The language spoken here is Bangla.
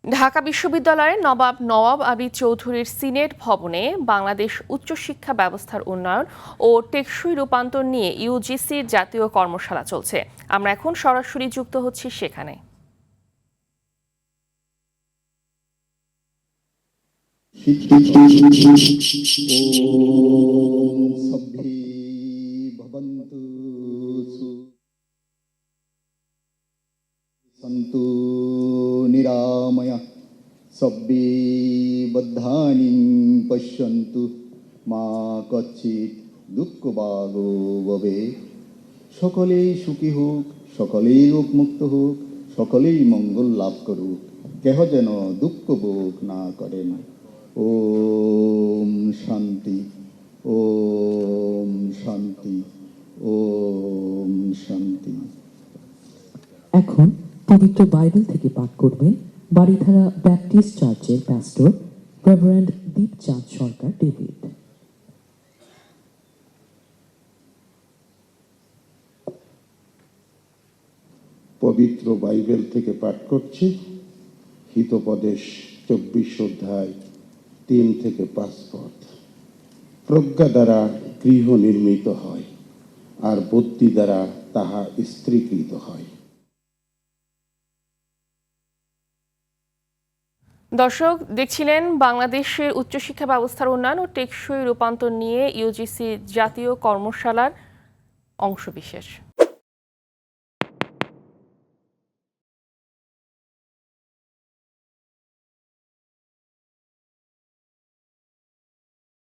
ঢাকা বিশ্ববিদ্যালয়ের নবাব নওয়াব আবিদ চৌধুরীর সিনেট ভবনে বাংলাদেশ উচ্চশিক্ষা ব্যবস্থার উন্নয়ন ও টেকসই রূপান্তর নিয়ে ইউজিসির জাতীয় কর্মশালা চলছে। আমরা এখন সরাসরি যুক্ত হচ্ছি সেখানে। सन्तु निरामया सब्बे बद्धानि पश्यन्तु मा कच्चित् दुःखभागो भवेत्। সকলেই সুখী হোক, সকলেই রোগমুক্ত হোক, সকলেই মঙ্গল লাভ করুক, কেহ যেন দুঃখ ভোগ না করেন। ওম শান্তি, ওম শান্তি, ওম শান্তি। এখন পবিত্র বাইবেল থেকে পাঠ করবেন বাড়িধারা ব্যাপটিস্ট চার্চের প্যাস্টর রেভারেন্ড দীপচাঁদ সরকার ডেভিড। পবিত্র বাইবেল থেকে পাঠ করছি হিতোপদেশ 24 অধ্যায় 3 থেকে 5 পদ। প্রজ্ঞা দ্বারা গৃহ নির্মিত হয়, আর বুদ্ধি দ্বারা তাহা স্ত্রীকৃত হয়। দর্শক দেখছিলেন বাংলাদেশের উচ্চশিক্ষা ব্যবস্থার উন্নয়ন ও টেকসই রূপান্তর নিয়ে ইউজিসি জাতীয় কর্মশালার অংশবিশেষ।